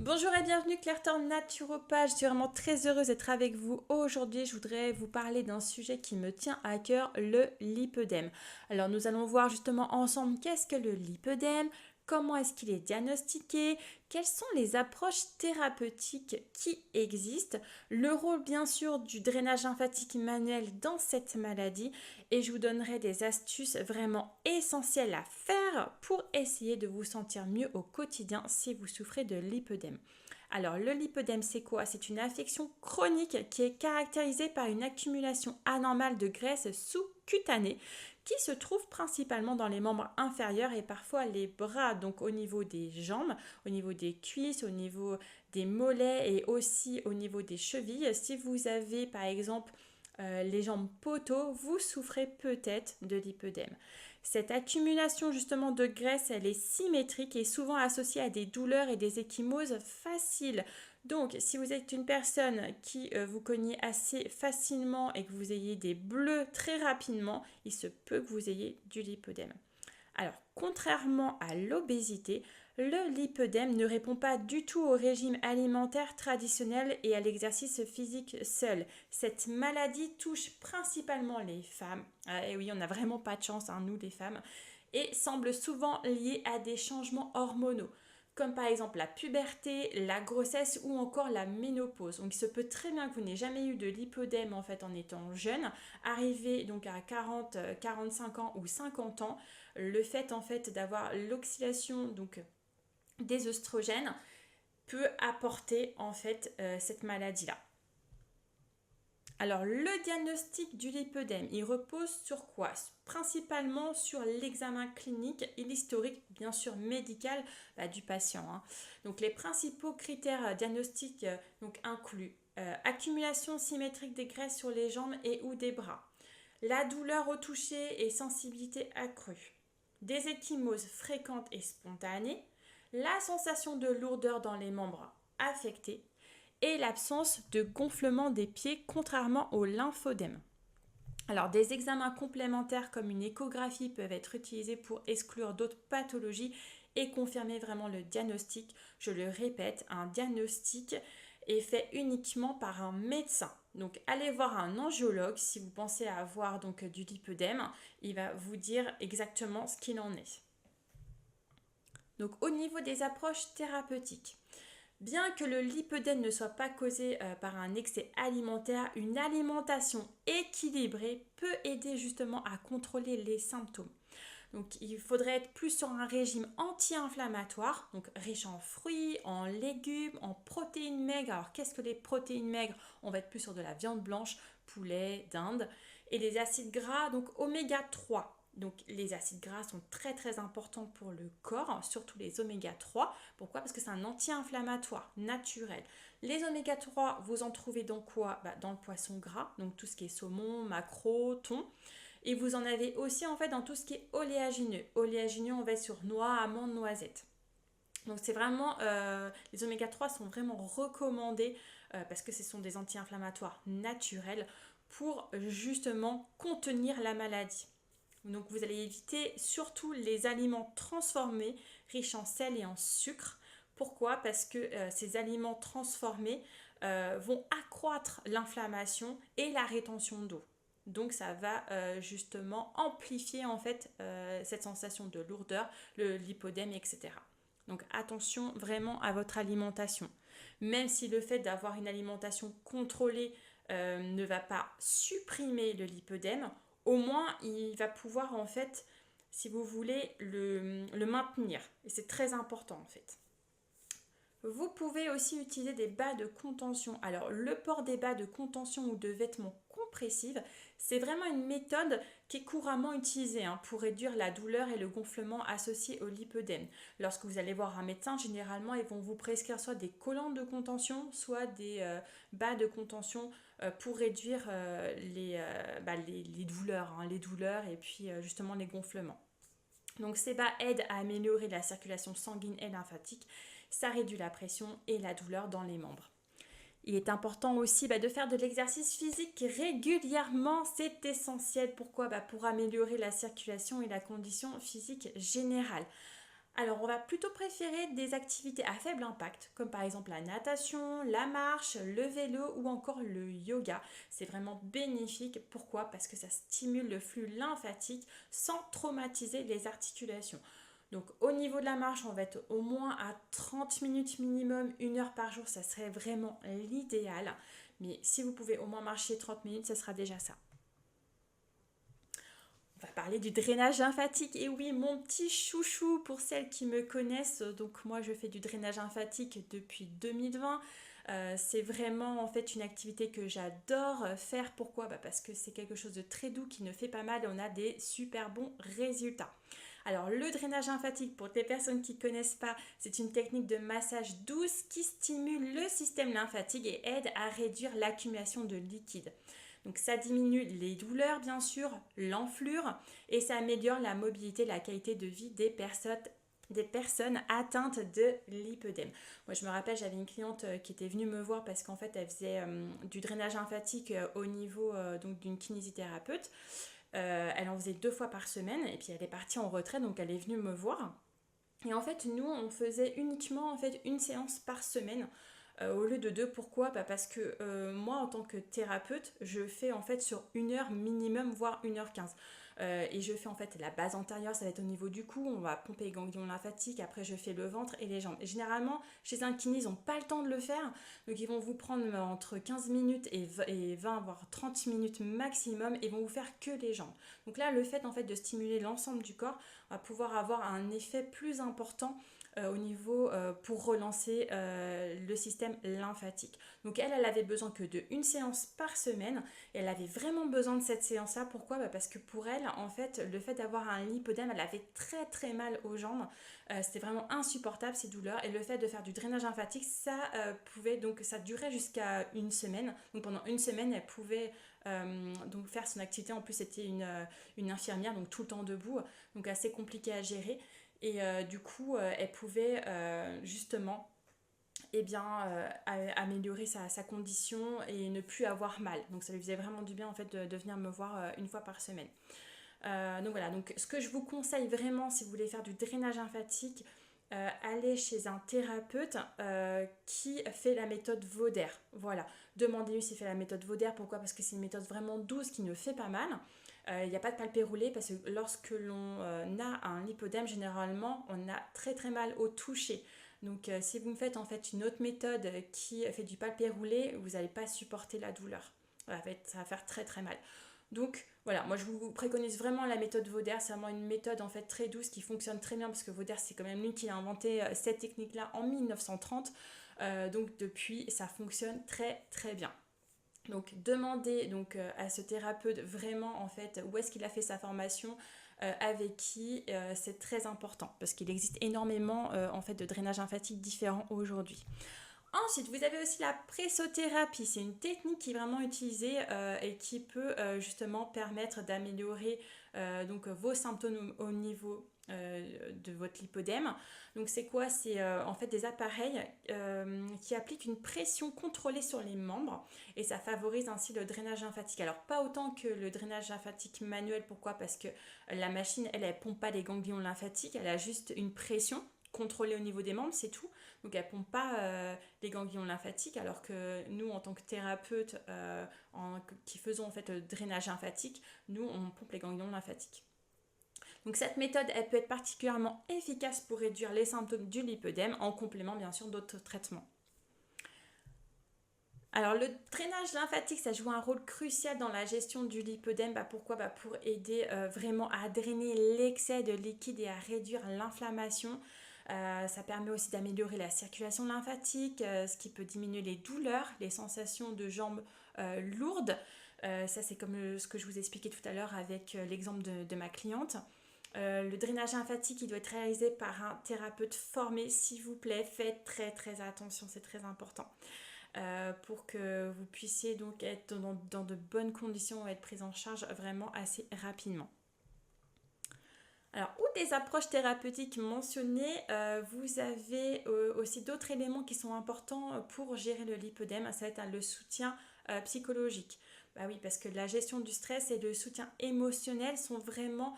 Bonjour et bienvenue Claire Thorne naturopathe, je suis vraiment très heureuse d'être avec vous. Aujourd'hui, je voudrais vous parler d'un sujet qui me tient à cœur, le lipœdème. Alors nous allons voir justement ensemble qu'est-ce que le lipœdème, comment est-ce qu'il est diagnostiqué, quelles sont les approches thérapeutiques qui existent, le rôle bien sûr du drainage lymphatique manuel dans cette maladie et je vous donnerai des astuces vraiment essentielles à faire pour essayer de vous sentir mieux au quotidien si vous souffrez de lipœdème. Alors le lipœdème c'est quoi? C'est une affection chronique qui est caractérisée par une accumulation anormale de graisse sous-cutanée qui se trouve principalement dans les membres inférieurs et parfois les bras, donc au niveau des jambes, au niveau des cuisses, au niveau des mollets et aussi au niveau des chevilles. Si vous avez par exemple les jambes poteaux, vous souffrez peut-être de lipœdème. Cette accumulation justement de graisse, elle est symétrique et souvent associée à des douleurs et des ecchymoses faciles. Donc, si vous êtes une personne qui vous cognez assez facilement et que vous ayez des bleus très rapidement, il se peut que vous ayez du lipœdème. Alors, contrairement à l'obésité, le lipœdème ne répond pas du tout au régime alimentaire traditionnel et à l'exercice physique seul. Cette maladie touche principalement les femmes. Et oui, on n'a vraiment pas de chance, hein, nous les femmes. Et semble souvent liée à des changements hormonaux, comme par exemple la puberté, la grossesse ou encore la ménopause. Donc il se peut très bien que vous n'ayez jamais eu de lipœdème en fait en étant jeune, arrivé donc à 40, 45 ans ou 50 ans, le fait en fait d'avoir l'oxydation donc des oestrogènes peut apporter en fait cette maladie-là. Alors le diagnostic du lipœdème, il repose sur quoi? Principalement sur l'examen clinique et l'historique bien sûr médical du patient, hein. Donc les principaux critères diagnostiques donc, incluent accumulation symétrique des graisses sur les jambes et ou des bras, la douleur au toucher et sensibilité accrue, des ecchymoses fréquentes et spontanées, la sensation de lourdeur dans les membres affectés et l'absence de gonflement des pieds contrairement au lymphodème. Alors des examens complémentaires comme une échographie peuvent être utilisés pour exclure d'autres pathologies et confirmer vraiment le diagnostic. Je le répète, un diagnostic est fait uniquement par un médecin. Donc allez voir un angiologue si vous pensez avoir donc du lipœdème, il va vous dire exactement ce qu'il en est. Donc au niveau des approches thérapeutiques, bien que le lipœdème ne soit pas causé par un excès alimentaire, une alimentation équilibrée peut aider justement à contrôler les symptômes. Donc il faudrait être plus sur un régime anti-inflammatoire, donc riche en fruits, en légumes, en protéines maigres. Alors qu'est-ce que les protéines maigres? On va être plus sur de la viande blanche, poulet, dinde, et les acides gras, donc oméga 3. Donc les acides gras sont très très importants pour le corps, surtout les oméga 3. Pourquoi? Parce que c'est un anti-inflammatoire naturel. Les oméga 3, vous en trouvez dans quoi? Dans le poisson gras, donc tout ce qui est saumon, maquereau, thon. Et vous en avez aussi en fait dans tout ce qui est oléagineux. Oléagineux, on va être sur noix, amandes, noisettes. Donc c'est vraiment, les oméga 3 sont vraiment recommandés parce que ce sont des anti-inflammatoires naturels pour justement contenir la maladie. Donc vous allez éviter surtout les aliments transformés, riches en sel et en sucre. Pourquoi? Parce que ces aliments transformés vont accroître l'inflammation et la rétention d'eau. Donc ça va justement amplifier en fait cette sensation de lourdeur, le lipœdème, etc. Donc attention vraiment à votre alimentation. Même si le fait d'avoir une alimentation contrôlée ne va pas supprimer le lipœdème, au moins il va pouvoir en fait, si vous voulez, le maintenir. Et c'est très important en fait. Vous pouvez aussi utiliser des bas de contention. Alors le port des bas de contention ou de vêtements compressifs, c'est vraiment une méthode qui est couramment utilisée pour réduire la douleur et le gonflement associés au lipœdème. Lorsque vous allez voir un médecin, généralement ils vont vous prescrire soit des collants de contention, soit des bas de contention pour réduire les douleurs, les douleurs et puis justement les gonflements. Donc ces bas aident à améliorer la circulation sanguine et lymphatique, ça réduit la pression et la douleur dans les membres. Il est important aussi de faire de l'exercice physique régulièrement, c'est essentiel. Pourquoi? Pour améliorer la circulation et la condition physique générale. Alors, on va plutôt préférer des activités à faible impact, comme par exemple la natation, la marche, le vélo ou encore le yoga. C'est vraiment bénéfique. Pourquoi? Parce que ça stimule le flux lymphatique sans traumatiser les articulations. Donc, au niveau de la marche, on va être au moins à 30 minutes minimum, 1 heure par jour, ça serait vraiment l'idéal. Mais si vous pouvez au moins marcher 30 minutes, ça sera déjà ça. On va parler du drainage lymphatique. Et oui, mon petit chouchou pour celles qui me connaissent. Donc moi, je fais du drainage lymphatique depuis 2020. C'est vraiment en fait une activité que j'adore faire. Pourquoi? Parce que c'est quelque chose de très doux qui ne fait pas mal et on a des super bons résultats. Alors le drainage lymphatique, pour les personnes qui ne connaissent pas, c'est une technique de massage douce qui stimule le système lymphatique et aide à réduire l'accumulation de liquide. Donc ça diminue les douleurs bien sûr, l'enflure et ça améliore la mobilité, la qualité de vie des personnes atteintes de lipœdème. Moi je me rappelle, j'avais une cliente qui était venue me voir parce qu'en fait elle faisait du drainage lymphatique au niveau donc d'une kinésithérapeute. Elle en faisait 2 fois par semaine et puis elle est partie en retraite donc elle est venue me voir. Et en fait nous on faisait uniquement en fait une séance par semaine au lieu de 2. Pourquoi? Parce que moi en tant que thérapeute je fais en fait sur 1 heure minimum voire 1 h 15 et je fais en fait la base antérieure, ça va être au niveau du cou, on va pomper les ganglions lymphatiques, après je fais le ventre et les jambes. Et généralement chez un kiné ils n'ont pas le temps de le faire, donc ils vont vous prendre entre 15 minutes et 20 voire 30 minutes maximum et vont vous faire que les jambes. Donc là le fait en fait de stimuler l'ensemble du corps va pouvoir avoir un effet plus important au niveau pour relancer le système lymphatique. Donc elle avait besoin que de une séance par semaine et elle avait vraiment besoin de cette séance-là. Pourquoi? Parce que pour elle, en fait, le fait d'avoir un lipœdème, elle avait très très mal aux jambes. C'était vraiment insupportable ces douleurs et le fait de faire du drainage lymphatique, ça pouvait, donc ça durait jusqu'à une semaine. Donc pendant une semaine, elle pouvait donc faire son activité. En plus, c'était une infirmière, donc tout le temps debout, donc assez compliqué à gérer. Et du coup, elle pouvait justement améliorer sa condition et ne plus avoir mal. Donc ça lui faisait vraiment du bien en fait de venir me voir 1 fois par semaine. Donc voilà, donc ce que je vous conseille vraiment si vous voulez faire du drainage lymphatique, allez chez un thérapeute qui fait la méthode Vauder. Voilà, demandez-lui s'il fait la méthode Vauder. Pourquoi? Parce que c'est une méthode vraiment douce qui ne fait pas mal. Il n'y a pas de palpé roulé parce que lorsque l'on a un lipœdème, généralement, on a très très mal au toucher. Donc si vous me faites en fait une autre méthode qui fait du palpé roulé, vous n'allez pas supporter la douleur. Voilà, ça va faire très très mal. Donc voilà, moi je vous préconise vraiment la méthode Vauder. C'est vraiment une méthode en fait très douce qui fonctionne très bien parce que Vauder c'est quand même lui qui a inventé cette technique là en 1930. Donc depuis ça fonctionne très très bien. Donc demandez donc à ce thérapeute vraiment en fait où est-ce qu'il a fait sa formation, avec qui, c'est très important parce qu'il existe énormément en fait de drainage lymphatique différents aujourd'hui. Ensuite, vous avez aussi la pressothérapie. C'est une technique qui est vraiment utilisée et qui peut justement permettre d'améliorer donc vos symptômes au niveau de votre lipœdème. Donc c'est quoi? C'est en fait des appareils qui appliquent une pression contrôlée sur les membres et ça favorise ainsi le drainage lymphatique. Alors pas autant que le drainage lymphatique manuel. Pourquoi? Parce que la machine, elle pompe pas les ganglions lymphatiques, elle a juste une pression contrôlée au niveau des membres, c'est tout. Donc elle ne pompe pas les ganglions lymphatiques, alors que nous, en tant que thérapeutes qui faisons en fait le drainage lymphatique, nous, on pompe les ganglions lymphatiques. Donc cette méthode, elle peut être particulièrement efficace pour réduire les symptômes du lipœdème, en complément bien sûr d'autres traitements. Alors le drainage lymphatique, ça joue un rôle crucial dans la gestion du lipœdème. Pourquoi? Pour aider vraiment à drainer l'excès de liquide et à réduire l'inflammation. Ça permet aussi d'améliorer la circulation lymphatique, ce qui peut diminuer les douleurs, les sensations de jambes lourdes. Ça c'est comme ce que je vous expliquais tout à l'heure avec l'exemple de ma cliente. Le drainage lymphatique, il doit être réalisé par un thérapeute formé. S'il vous plaît, faites très très attention, c'est très important. Pour que vous puissiez donc être dans de bonnes conditions et être prise en charge vraiment assez rapidement. Alors, outre des approches thérapeutiques mentionnées, vous avez aussi d'autres éléments qui sont importants pour gérer le lipœdème. Ça va être le soutien psychologique. Oui, parce que la gestion du stress et le soutien émotionnel sont vraiment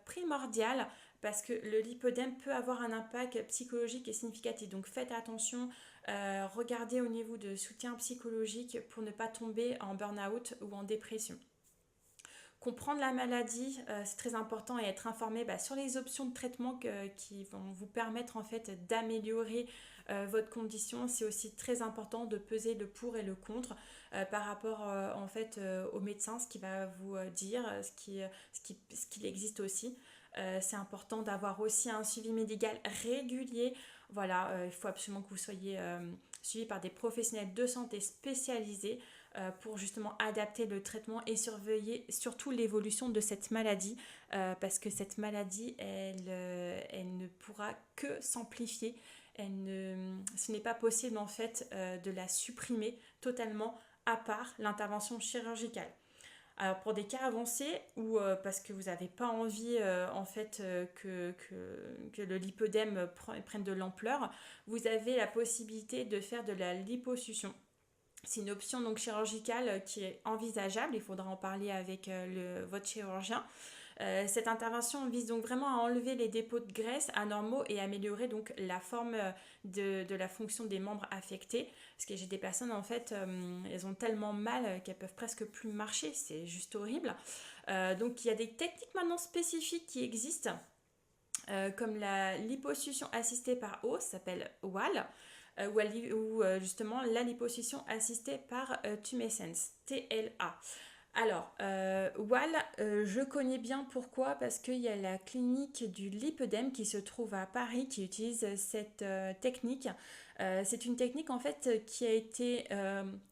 primordiales parce que le lipœdème peut avoir un impact psychologique et significatif. Donc faites attention, regardez au niveau de soutien psychologique pour ne pas tomber en burn-out ou en dépression. Comprendre la maladie, c'est très important, et être informé sur les options de traitement qui vont vous permettre en fait d'améliorer votre condition. C'est aussi très important de peser le pour et le contre par rapport en fait au médecin, ce qu'il va vous dire, ce qu'il existe aussi. C'est important d'avoir aussi un suivi médical régulier. Voilà, il faut absolument que vous soyez suivi par des professionnels de santé spécialisés pour justement adapter le traitement et surveiller surtout l'évolution de cette maladie, parce que cette maladie, elle ne pourra que s'amplifier. Ce n'est pas possible en fait de la supprimer totalement à part l'intervention chirurgicale. Alors pour des cas avancés ou parce que vous n'avez pas envie en fait que le lipœdème prenne de l'ampleur, vous avez la possibilité de faire de la liposuction. C'est une option donc chirurgicale qui est envisageable, il faudra en parler avec votre chirurgien. Cette intervention vise donc vraiment à enlever les dépôts de graisse anormaux et améliorer donc la forme de la fonction des membres affectés. Parce que j'ai des personnes en fait, elles ont tellement mal qu'elles peuvent presque plus marcher, c'est juste horrible. Donc il y a des techniques maintenant spécifiques qui existent, comme la liposuction assistée par eau, ça s'appelle WAL. Ou justement la liposuction assistée par tumescence, TLA. Alors, WAL, je connais bien pourquoi, parce qu'il y a la clinique du lipœdème qui se trouve à Paris qui utilise cette technique. C'est une technique en fait qui a été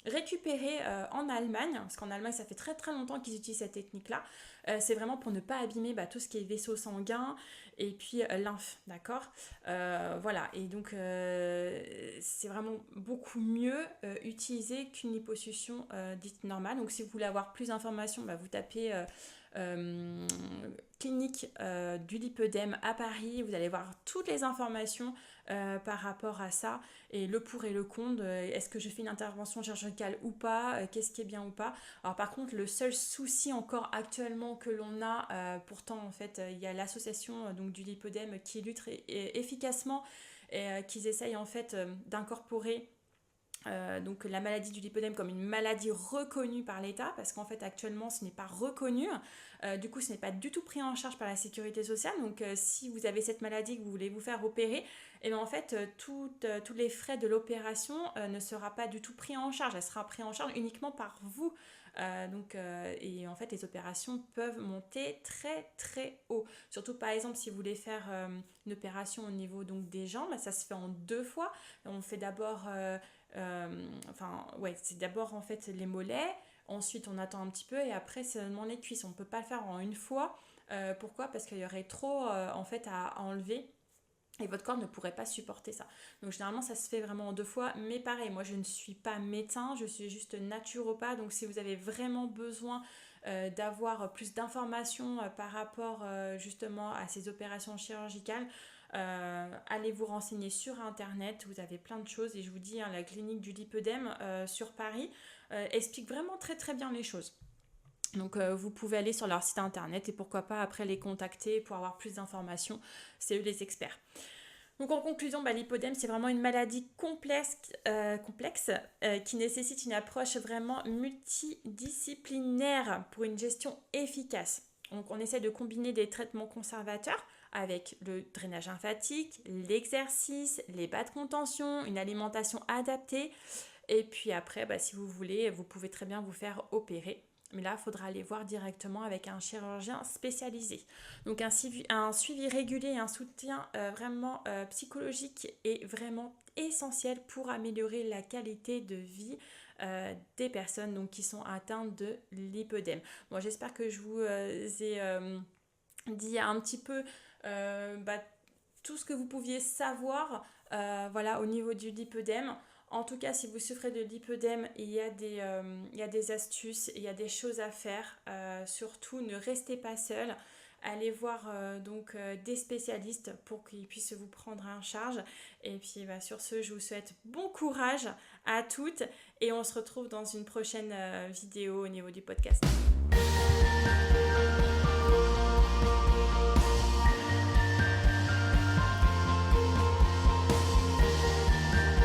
récupérée en Allemagne, parce qu'en Allemagne ça fait très très longtemps qu'ils utilisent cette technique-là. C'est vraiment pour ne pas abîmer tout ce qui est vaisseau sanguin et puis lymphe, d'accord. Voilà, et donc c'est vraiment beaucoup mieux utilisé qu'une liposuction dite normale. Donc si vous voulez avoir plus d'informations, vous tapez clinique du lipœdème à Paris, vous allez voir toutes les informations par rapport à ça, et le pour et le contre, est-ce que je fais une intervention chirurgicale ou pas, qu'est-ce qui est bien ou pas. Alors par contre, le seul souci encore actuellement que l'on a, pourtant en fait il y a l'association donc du lipœdème qui lutte efficacement et qu'ils essayent en fait d'incorporer donc la maladie du lipœdème comme une maladie reconnue par l'État, parce qu'en fait actuellement ce n'est pas reconnu, du coup ce n'est pas du tout pris en charge par la sécurité sociale. Donc si vous avez cette maladie, que vous voulez vous faire opérer, et bien en fait tous les frais de l'opération ne sera pas du tout pris en charge, elle sera prise en charge uniquement par vous. Et en fait les opérations peuvent monter très très haut, surtout par exemple si vous voulez faire une opération au niveau donc des jambes, ça se fait en 2 fois. On fait d'abord c'est d'abord en fait les mollets, ensuite on attend un petit peu et après c'est seulement les cuisses. On ne peut pas le faire en une fois. Pourquoi ? Parce qu'il y aurait trop en fait à enlever et votre corps ne pourrait pas supporter ça. Donc généralement ça se fait vraiment en 2 fois, mais pareil, moi je ne suis pas médecin, je suis juste naturopathe. Donc si vous avez vraiment besoin d'avoir plus d'informations par rapport justement à ces opérations chirurgicales, allez vous renseigner sur internet, vous avez plein de choses. Et je vous dis, la clinique du lipœdème sur Paris explique vraiment très très bien les choses. Donc vous pouvez aller sur leur site internet et pourquoi pas après les contacter pour avoir plus d'informations, c'est eux les experts. Donc en conclusion, lipœdème c'est vraiment une maladie complexe qui nécessite une approche vraiment multidisciplinaire pour une gestion efficace. Donc on essaie de combiner des traitements conservateurs avec le drainage lymphatique, l'exercice, les bas de contention, une alimentation adaptée. Et puis après, si vous voulez, vous pouvez très bien vous faire opérer. Mais là, il faudra aller voir directement avec un chirurgien spécialisé. Donc un suivi régulier et un soutien vraiment psychologique est vraiment essentiel pour améliorer la qualité de vie des personnes donc, qui sont atteintes de lipœdème. Bon, j'espère que je vous ai dit un petit peu tout ce que vous pouviez savoir au niveau du lipœdème. En tout cas, si vous souffrez de lipœdème, il y a des astuces, il y a des choses à faire. Surtout, ne restez pas seul. Allez voir des spécialistes pour qu'ils puissent vous prendre en charge. Et puis sur ce, je vous souhaite bon courage à toutes et on se retrouve dans une prochaine vidéo au niveau du podcast.